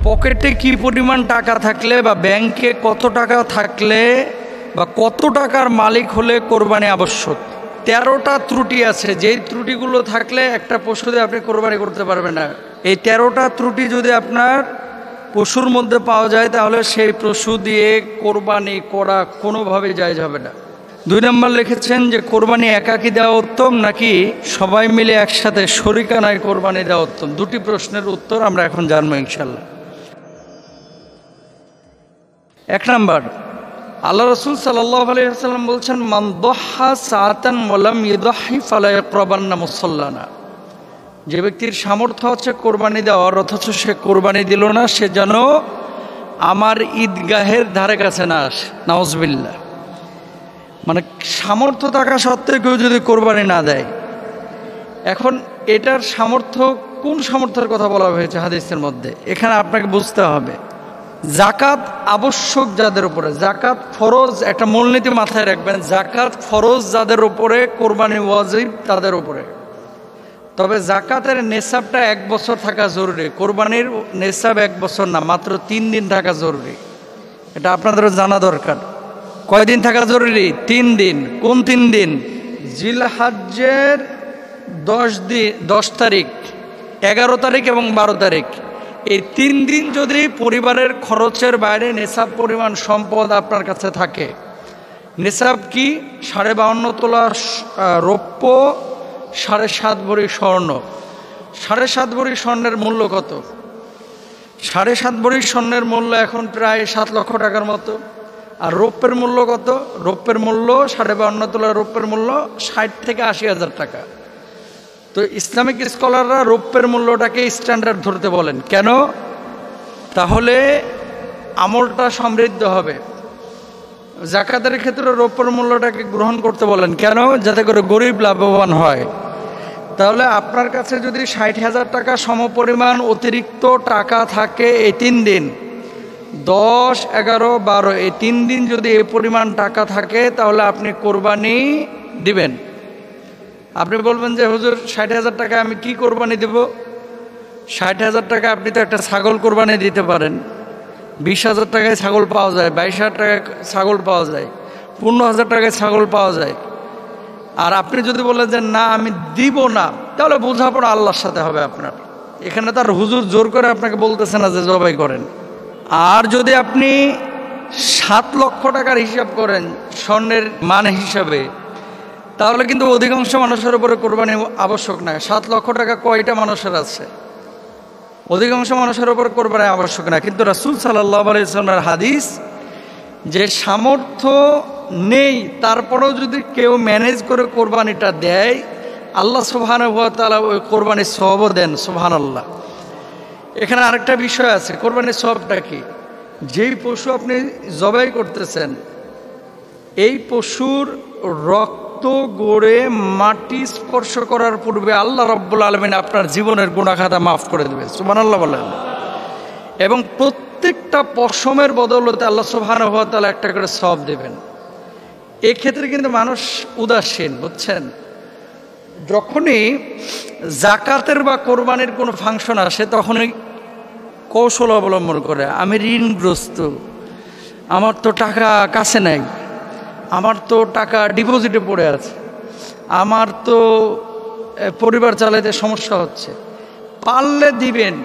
পকেটে কি পরিমাণ টাকা থাকলে বা ব্যাংকে কত টাকা থাকলে বা কত টাকার মালিক হলে কোরবানি আবশ্যক। 13টা ত্রুটি আছে, যেই ত্রুটিগুলো থাকলে একটা পশু দিয়ে আপনি কোরবানি করতে পারবেন না। এই 13টা ত্রুটি যদি আপনার পশুর মধ্যে পাওয়া যায় তাহলে সেই পশু দিয়ে কোরবানি করা কোনোভাবে জায়েজ হবে না। 2 নম্বর লিখেছেন যে কোরবানি একাকী দেওয়া উত্তম নাকি সবাই মিলে একসাথে শরিকানায় কোরবানি দেওয়া উত্তম। 2টি প্রশ্নের উত্তর আমরা এখন জানবো ইনশাল্লাহ। 1 নম্বর, আল্লাহ রাসূল সাল্লাল্লাহু আলাইহি ওয়াসাল্লাম বলছেন, মান দাহা সাআতান ওয়া লাম ইউদাহি ফালা ইয়াকরাবান্না মুসাল্লানা। যে ব্যক্তির সামর্থ্য আছে কোরবানি দেওয়ার অথচ সে কোরবানি দিল না, সে যেন আমার ঈদগাহের ধারে কাছে না আসে। নাউজুবিল্লাহ। মানে সামর্থ্য থাকা সত্ত্বেও কেউ যদি কোরবানি না দেয়, এখন এটার সামর্থ্য কোন সামর্থ্যের কথা বলা হয়েছে হাদিসের মধ্যে, এখানে আপনাকে বুঝতে হবে। জাকাত আবশ্যক যাদের উপরে, জাকাত ফরজ, একটা মূলনীতি মাথায় রাখবেন, জাকাত ফরজ যাদের উপরে, কোরবানি ওয়াজিব তাদের উপরে। তবে জাকাতের নেশাবটা 1 বছর থাকা জরুরি, কোরবানির নেশাব 1 বছর না, মাত্র 3 দিন থাকা জরুরি। এটা আপনাদেরও জানা দরকার। কয়দিন থাকা জরুরি? 3 দিন। কোন 3 দিন? জিলহজ্জের 10 তারিখ, 11 তারিখ এবং 12 তারিখ। এই 3 দিন যদি পরিবারের খরচের বাইরে নেশাব পরিমাণ সম্পদ আপনার কাছে থাকে, নেশাব কি? 52.5 তোলা রৌপ্য, 7.5 ভরি স্বর্ণ। 7.5 ভরি স্বর্ণের মূল্য কত? 7.5 ভরি স্বর্ণের মূল্য এখন প্রায় 7 লক্ষ টাকার মতো। আর রৌপ্যের মূল্য কত? রৌপ্যের মূল্য 52.5 তোলা রৌপ্যের মূল্য 60 থেকে 80 হাজার টাকা। তো ইসলামিক স্কলাররা রৌপ্যের মূল্যটাকে স্ট্যান্ডার্ড ধরতে বলেন। কেন? তাহলে আমলটা সমৃদ্ধ হবে। জাকাতের ক্ষেত্রে রৌপ্যের মূল্যটাকে গ্রহণ করতে বলেন। কেন? যাতে করে গরিব লাভবান হয়। তাহলে আপনার কাছে যদি 60,000 টাকা সমপরিমাণ অতিরিক্ত টাকা থাকে এই 3 দিন, 10, 11, 12, এই 3 দিন যদি এই পরিমাণ টাকা থাকে তাহলে আপনি কোরবানি দিবেন। আপনি বলবেন যে হুজুর 60,000 টাকা আমি কি কোরবানি দেব? 60,000 টাকা আপনি তো একটা ছাগল কোরবানি দিতে পারেন। 20,000 টাকায় ছাগল পাওয়া যায়, 22,000 টাকায় ছাগল পাওয়া যায়, 15,000 টাকায় ছাগল পাওয়া যায়। আর আপনি যদি বলেন যে না আমি দিব না, তাহলে বোঝাপড়া আল্লাহর সাথে হবে আপনার। এখানে তার হুজুর জোর করে আপনাকে বলতেছে না যে জবাই করেন। আর যদি আপনি 7 লক্ষ টাকার হিসাব করেন স্বর্ণের মান হিসাবে, তাহলে কিন্তু অধিকাংশ মানুষের উপরে কোরবানি আবশ্যক না। 7 লক্ষ টাকা কয়টা মানুষের আছে? অধিকাংশ মানুষের উপর কোরবানি আবশ্যক না। কিন্তু রাসূল সাল্লাল্লাহু আলাইহি ওয়াসাল্লামের হাদিস যে সামর্থ্য নেই তারপরেও যদি কেউ ম্যানেজ করে কোরবানিটা দেয়, আল্লাহ সুবহানাহু ওয়া তাআলা ওই কোরবানির সওয়াবও দেন। সুবহানাল্লাহ। এখানে আরেকটা বিষয় আছে, কোরবানির সওয়াবটা কি? যেই পশু আপনি জবাই করতেছেন, এই পশুর রক্ত গড়ে মাটি স্পর্শ করার পূর্বে আল্লাহ রাব্বুল আলামিন আপনার জীবনের গুনাহ খাতা মাফ করে দেবে। সুবহানাল্লাহ বলেন। এবং প্রত্যেকটা পশমের বদৌলতে আল্লাহ সুবহানাহু ওয়া তাআলা একটা করে সওয়াব দেবেন। এক্ষেত্রে কিন্তু মানুষ উদাসীন, বুঝছেন? যখনই জাকাতের বা কোরবানির কোনো ফাংশন আসে তখনই কৌশল অবলম্বন করে, আমি ঋণগ্রস্ত, আমার তো টাকা কাছে নাই, আমার তো টাকা ডিপোজিটে পড়ে আছে, আমার তো পরিবার চালাতে সমস্যা হচ্ছে। পারলে দিবেন।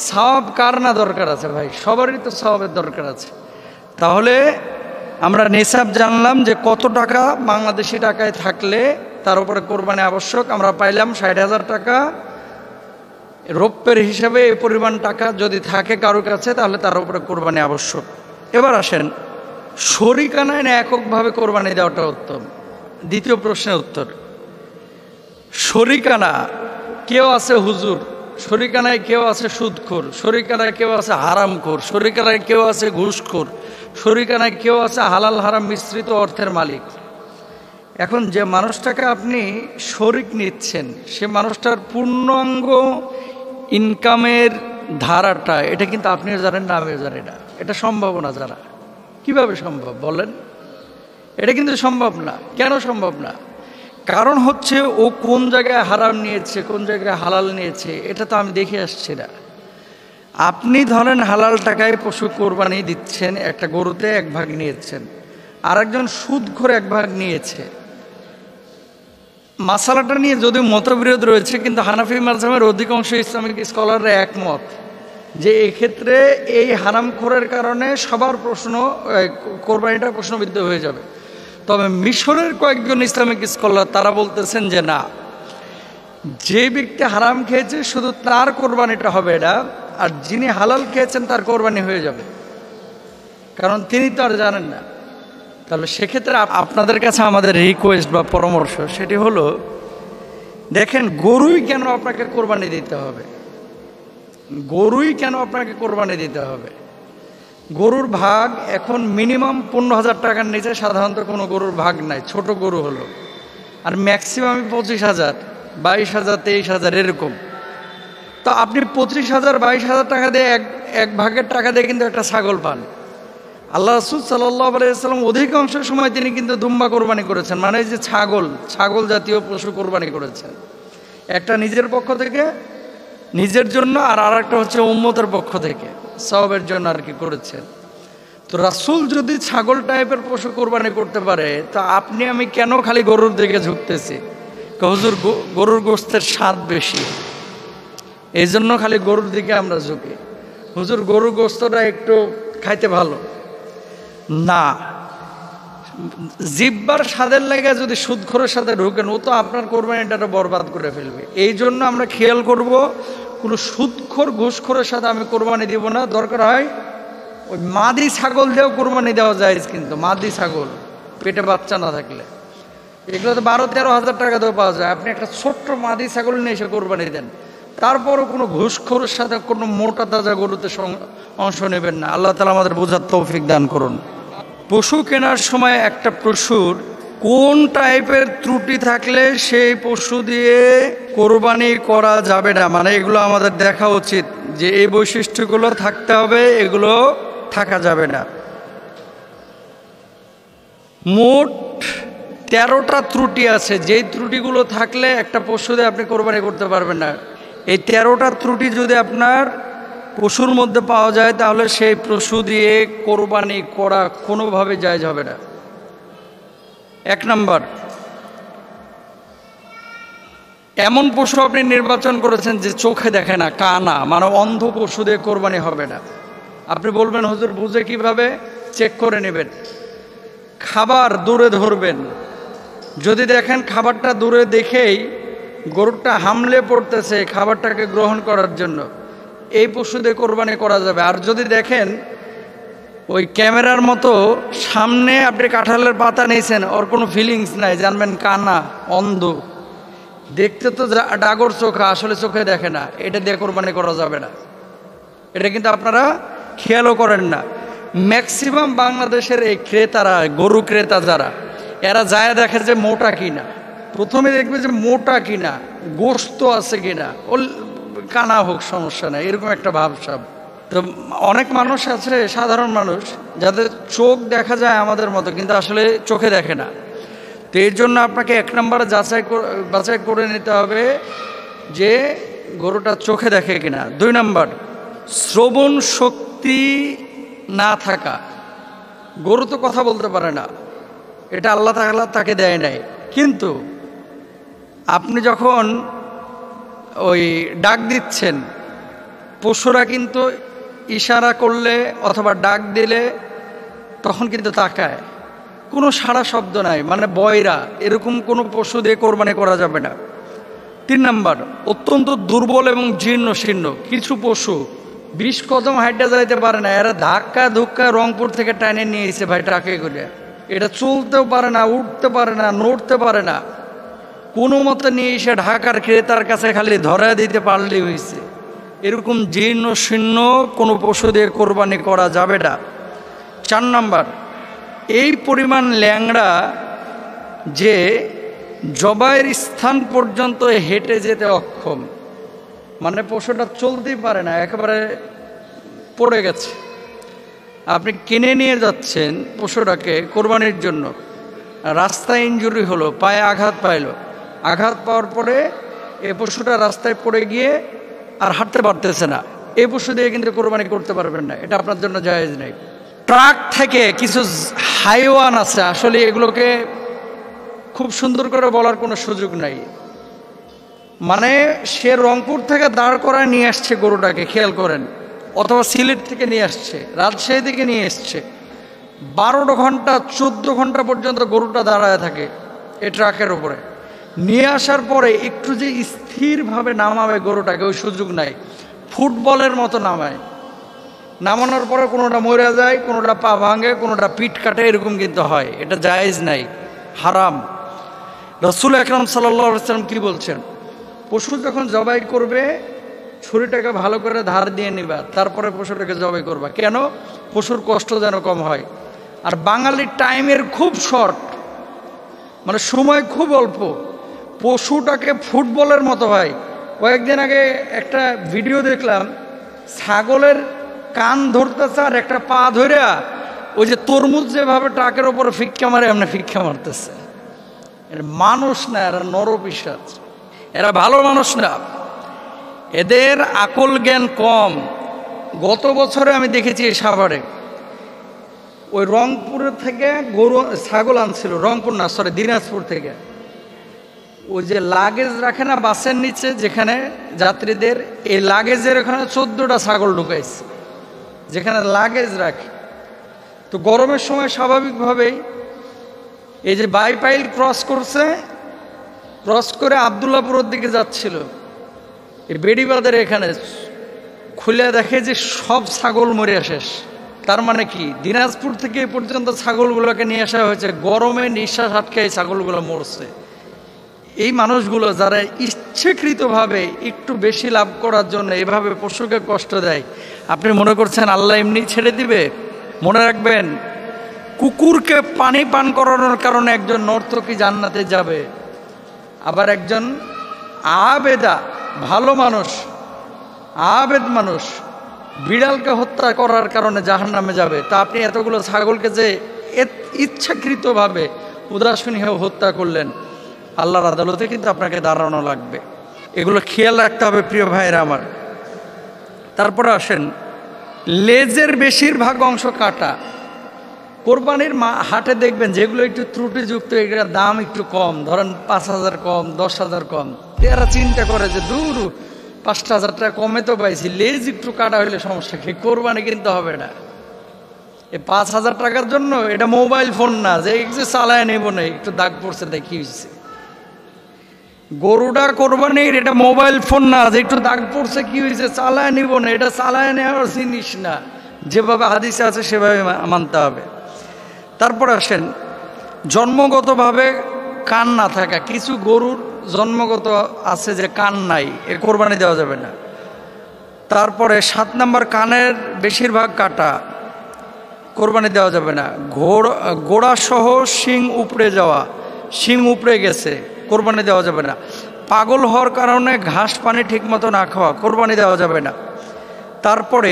সওয়াব কার না দরকার আছে ভাই? সবারই তো সওয়াবের দরকার আছে। তাহলে আমরা নিসাব জানলাম যে কত টাকা বাংলাদেশি টাকায় থাকলে তার উপরে কোরবানি আবশ্যক। আমরা পাইলাম 60,000 টাকা রৌপ্যের হিসাবে। এই পরিমাণ টাকা যদি থাকে কারোর কাছে তাহলে তার উপরে কোরবানি আবশ্যক। এবার আসেন, শরিকানায় না এককভাবে কোরবানি দেওয়াটা উত্তম? দ্বিতীয় প্রশ্নের উত্তর, শরিকানা কেউ আছে হুজুর, শরিকানায় কেউ আছে সুদখোর, শরিকানায় কেউ আছে হারামখোর, শরিকানায় কেউ আছে ঘুষখোর, শরিকানায় কেউ আছে হালাল হারাম মিশ্রিত অর্থের মালিক। এখন যে মানুষটাকে আপনি শরিক নিচ্ছেন সে মানুষটার পূর্ণাঙ্গ ইনকামের ধারাটা এটা কিন্তু আপনিও জানেন না, আমিও জানি না। এটা সম্ভব না জানা। কিভাবে সম্ভব বলেন? এটা কিন্তু সম্ভব না। কেন সম্ভব না? কারণ হচ্ছে ও কোন জায়গায় হারাম নিয়েছে, কোন জায়গায় হালাল নিয়েছে, এটা তো আমি দেখে আসছি না। আপনি ধরেন হালাল টাকায় পশু কোরবানি দিচ্ছেন, একটা গরুতে 1 ভাগ নিয়েছেন, আরেকজন সুদখোর 1 ভাগ নিয়েছে। মাসালাটা নিয়ে যদিও মতবিরোধ রয়েছে, কিন্তু হানাফি মাযহাবের অধিকাংশ ইসলামিক স্কলাররা একমত যে এক্ষেত্রে এই হারামখোরের কারণে সবার কোরবানিটা প্রশ্নবিদ্ধ হয়ে যাবে। তবে মিশরের কয়েকজন ইসলামিক স্কলার তারা বলতেছেন যে না, যে ব্যক্তি হারাম খেয়েছে শুধু তার কোরবানিটা হবে এটা, আর যিনি হালাল খেয়েছেন তার কোরবানি হয়ে যাবে, কারণ তিনি তো আর জানেন না। তাহলে সেক্ষেত্রে আপনাদের কাছে আমাদের রিকোয়েস্ট বা পরামর্শ সেটি হলো, দেখেন গরুই কেন আপনাকে কোরবানি দিতে হবে? গরুই কেন আপনাকে কোরবানি দিতে হবে? গরুর ভাগ এখন মিনিমাম 15,000 টাকার নিচে সাধারণত কোনো গরুর ভাগ নাই, ছোট গরু হলো, আর ম্যাক্সিমামই 25,000, 22,000, 23,000 এরকম। তো আপনি 25,000, 22,000 টাকা দিয়ে এক ভাগের টাকা দিয়ে কিন্তু একটা ছাগল পান। আল্লাহ রাসূল সাল্লাল্লাহু আলাইহি ওয়াসাল্লাম অধিকাংশ সময় তিনি কিন্তু দুম্বা কোরবানি করেছেন, মানে যে ছাগল জাতীয় পশু কোরবানি করেছেন। একটা নিজের পক্ষ থেকে, নিজের জন্য, আর আরেকটা হচ্ছে উম্মতের পক্ষ থেকে সওয়াবের জন্য আর কি করেছেন। তো রাসূল যদি ছাগল টাইপের পশু কোরবানি করতে পারে, তো আপনি আমি কেন খালি গরুর দিকে ঝুঁকতেছি? হুজুর গরুর গোশতের স্বাদ বেশি, এই জন্য খালি গরুর দিকে আমরা ঝুঁকি। হুজুর গরুর গোশতটা একটু খাইতে ভালো না, জিব্বার স্বাদের লাগে যদি সুদখোরের সাথে ঢুকেন, ও তো আপনার কোরবানিটা বরবাদ করে ফেলবে। এই জন্য আমরা খেয়াল করব, কোনো সুদখোর ঘুষখোরের সাথে আমি কোরবানি দিব না। দরকার হয় ওই মাদি ছাগল দিয়েও কোরবানি দেওয়া যায়, কিন্তু মাদি ছাগল পেটে বাচ্চা না থাকলে, এগুলো তো 12-13 হাজার টাকা দিয়েও পাওয়া যায়। আপনি একটা ছোট্ট মাদি ছাগল নিয়ে এসে কোরবানি দেন, তারপরও কোনো ঘুষখোরের সাথে কোনো মোটা তাজা গরুতে অংশ নেবেন না। আল্লাহ তাআলা আমাদের বোঝার তৌফিক দান করুন। পশু কেনার সময় একটা পশুর কোন টাইপের ত্রুটি থাকলে সেই পশু দিয়ে কোরবানি করা যাবে না, মানে এগুলো আমাদের দেখা উচিত যে এই বৈশিষ্ট্যগুলো থাকতে হবে, এগুলো থাকা যাবে না। মোট 13টা ত্রুটি আছে, যেই ত্রুটিগুলো থাকলে একটা পশু দিয়ে আপনি কোরবানি করতে পারবেন না। এই 13টা ত্রুটি যদি আপনার পশুর মধ্যে পাওয়া যায়, তাহলে সেই পশু দিয়ে কোরবানি করা কোনোভাবে জায়েজ হবে না। 1 নম্বর, এমন পশু আপনি নির্বাচন করেছেন যে চোখে দেখে না, কানা, মানে অন্ধ পশু দিয়ে কোরবানি হবে না। আপনি বলবেন হুজুর বুঝে কিভাবে? চেক করে নেবেন। খাবার দূরে ধরবেন, যদি দেখেন খাবারটা দূরে দেখেই গরুটা হামলে পড়তেছে খাবারটাকে গ্রহণ করার জন্য, এই পশু দিয়ে কোরবানি করা যাবে। আর যদি দেখেন ওই ক্যামেরার মতো সামনে আপনি কাঁঠালের পাতা নিয়েছেন, ওর কোনো ফিলিংস নাই, জানবেন কানা, অন্ধ, দেখতে তো ডাগর চোখা, আসলে চোখে দেখে না, এটা দিয়ে কোরবানি করা যাবে না। এটা কিন্তু আপনারা খেয়ালও করেন না। ম্যাক্সিমাম বাংলাদেশের এই ক্রেতারা, গরু ক্রেতা যারা, এরা যায় দেখে যে মোটা কিনা, প্রথমে দেখবে যে মোটা কিনা, গোশত আছে কিনা, ও কানা হোক সমস্যা নেই, এরকম একটা ভাবসাব। তো অনেক মানুষ আছে, সাধারণ মানুষ, যাদের চোখ দেখা যায় আমাদের মতো, কিন্তু আসলে চোখে দেখে না। তো এর জন্য আপনাকে 1 নম্বরে বাছাই করে নিতে হবে যে গরুটা চোখে দেখে কিনা। 2 নম্বর, শ্রবণ শক্তি না থাকা। গরু তো কথা বলতে পারে না, এটা আল্লাহ তাআলা তাকে দেয় নাই, কিন্তু আপনি যখন ওই ডাক দিচ্ছেন, পশুরা কিন্তু ইশারা করলে অথবা ডাক দিলে তখন কিন্তু তাকায়, কোনো সাড়া শব্দ নাই, মানে বয়রা, এরকম কোনো পশু দিয়ে কোরবানি করা যাবে না। 3 নম্বর, অত্যন্ত দুর্বল এবং জীর্ণ শীর্ণ কিছু পশু 20 কদম হাইটে যাইতে পারে না, এরা ধাক্কা ধুক্কা রংপুর থেকে টাইনে নিয়ে এসে ভাই ট্রাকে করে, এটা চলতেও পারে না, উঠতে পারে না, নড়তে পারে না, কোনো মতে নিয়ে এসে ঢাকার ক্রেতার কাছে খালি ধরা দিতে পারলেই হয়েছে। এরকম জীর্ণ শীর্ণ কোনো পশু দিয়ে কোরবানি করা যাবে না। 4 নম্বর, এই পরিমাণ ল্যাংড়া যে জবাইয়ের স্থান পর্যন্ত হেঁটে যেতে অক্ষম, মানে পশুটা চলতেই পারে না, একেবারে পড়ে গেছে। আপনি কিনে নিয়ে যাচ্ছেন পশুটাকে কোরবানির জন্য, রাস্তায় ইনজুরি হলো, পায়ে আঘাত পাইলো, আঘাত পাওয়ার পরে এ পশুটা রাস্তায় পড়ে গিয়ে আর হাঁটতে পারতেছে না, এই পশু দিয়ে কিন্তু কোরবানি করতে পারবেন না, এটা আপনার জন্য জায়েজ নেই। ট্রাক থেকে কিছু হাইওয়ান আছে, আসলে এগুলোকে খুব সুন্দর করে বলার কোনো সুযোগ নাই। মানে সে রংপুর থেকে দাঁড় করায় নিয়ে আসছে গরুটাকে, খেয়াল করেন, অথবা সিলেট থেকে নিয়ে আসছে, রাজশাহী থেকে নিয়ে এসছে, 12 ঘন্টা 14 ঘন্টা পর্যন্ত গরুটা দাঁড়ায় থাকে এই ট্রাকের উপরে। নিয়ে আসার পরে একটু যে স্থিরভাবে নামাবে গরুটাকে, ওই সুযোগ নাই। ফুটবলের মতো নামায়, নামানোর পরে কোনোটা মরে যায়, কোনোটা পা ভাঙে, কোনোটা পিঠ কাটে, এরকম কিন্তু হয়। এটা জায়েজ নাই, হারাম। রাসূল আকরাম সাল্লাল্লাহু আলাইহি ওয়াসাল্লাম কি বলছেন? পশু যখন জবাই করবে ছুরিটাকে ভালো করে ধার দিয়ে নিবা, তারপরে পশুটাকে জবাই করবা। কেন? পশুর কষ্ট যেন কম হয়। আর বাঙালির টাইমের খুব শর্ট, মানে সময় খুব অল্প। পশুটাকে ফুটবলের মতো হয়। কয়েকদিন আগে একটা ভিডিও দেখলাম, ছাগলের কান ধরতেছে আর একটা পা ধরে ওই যে তরমুজ যেভাবে ট্রাকের ওপরে ফিক্কা মারে এমনি ফিক্কা মারতেছে। এরা মানুষ না, এরা নরপিশাচ, এরা ভালো মানুষ না, এদের আকল জ্ঞান কম। গত বছরে আমি দেখেছি এই সাভারে ওই রংপুরের থেকে গরু ছাগল আনছিল, রংপুর না সরি দিনাজপুর থেকে। ওই যে লাগেজ রাখে না বাসের নিচে যেখানে যাত্রীদের, এই লাগেজের ওখানে 14টা ছাগল ঢুকাইছে যেখানে লাগেজ রাখে। তো গরমের সময় স্বাভাবিকভাবেই এই যে বাইপাইল ক্রস করছে, ক্রস করে আবদুল্লাপুরের দিকে যাচ্ছিল, এই বেড়িবাঁধের এখানে খুলে দেখে যে সব ছাগল মরে শেষ। তার মানে কি, দিনাজপুর থেকে এ পর্যন্ত ছাগলগুলোকে নিয়ে আসা হয়েছে, গরমে নিঃশ্বাস আটকে এই ছাগলগুলো মরছে। এই মানুষগুলো যারা ইচ্ছাকৃতভাবে একটু বেশি লাভ করার জন্য এভাবে পশুকে কষ্ট দেয়, আপনি মনে করছেন আল্লাহ এমনি ছেড়ে দিবে? মনে রাখবেন, কুকুরকে পানি পান করানোর কারণে একজন নর্তকী জান্নাতে যাবে, আবার একজন আবেদা ভালো মানুষ, আবেদ মানুষ বিড়ালকে হত্যা করার কারণে জাহান্নামে যাবে। তা আপনি এতগুলো ছাগলকে যে ইচ্ছাকৃতভাবে উদাসীন হয়ে হত্যা করলেন, আল্লাহর আদালতে কিন্তু আপনাকে দাঁড়ানো লাগবে। এগুলো খেয়াল রাখতে হবে প্রিয় ভাইয়েরা আমার। তারপরে আসেন, লেজের বেশিরভাগ অংশ কাটা। কোরবানির হাটে দেখবেন যেগুলো একটু ত্রুটিযুক্ত, এগুলোর দাম একটু কম, ধরেন 5,000 কম, 10,000 কম, এরা চিন্তা করে যে দূর 5,000 টাকা কমে তো পাইছি, লেজ একটু কাটা হইলে সমস্যা কি, কোরবানি কিনতে হবে না। এই 5,000 টাকার জন্য এটা মোবাইল ফোন না যে একটু চালায় নেব না, একটু দাগ পড়ছে তাই কি হয়েছে। গরুটা কোরবানির, এটা মোবাইল ফোন না যে একটু দাগ পড়ছে কি হয়েছে চালায় নিব না, এটা চালায় নেওয়ার জিনিস না। যেভাবে হাদিসে আছে সেভাবে মানতে হবে। তারপর আসেন, জন্মগতভাবে কান না থাকা। কিছু গরুর জন্মগত আছে যে কান নাই, এ কোরবানি দেওয়া যাবে না। তারপরে 7 নম্বর, কানের বেশিরভাগ কাটা, কোরবানি দেওয়া যাবে না। গোড়া সহ শিং উপড়ে যাওয়া, শিং উপড়ে গেছে, কোরবানি দেওয়া যাবে না। পাগল হওয়ার কারণে ঘাস পানি ঠিকমতো না খাওয়া, কোরবানি দেওয়া যাবে না। তারপরে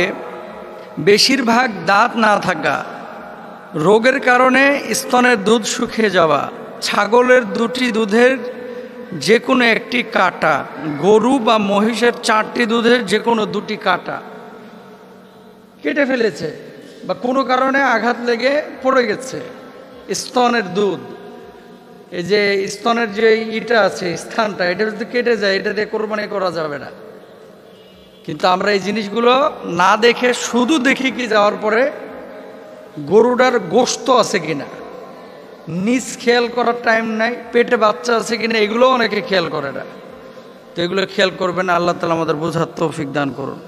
বেশিরভাগ দাঁত না থাকা, রোগের কারণে স্তনের দুধ শুকিয়ে যাওয়া, ছাগলের 2টি দুধের যে কোনো একটি কাটা, গরু বা মহিষের 4টি দুধের যে কোনো 2টি কাটা কেটে ফেলেছে বা কোনো কারণে আঘাত লেগে পড়ে গেছে, স্তনের দুধ, এই যে স্তনের যে ইটা আছে স্থানটা, এটা যদি কেটে যায়, এটা দিয়ে কোরবানি করা যাবে না। কিন্তু আমরা এই জিনিসগুলো না দেখে শুধু দেখি কি যাওয়ার পরে গরুটার গোশত আছে কিনা, নিজ খেয়াল করার টাইম নাই, পেটে বাচ্চা আছে কিনা, এগুলো অনেকে খেয়াল করে না। তো এগুলো খেয়াল করবেন, আল্লাহ তাআলা আমাদের বোঝার তৌফিক দান করুন।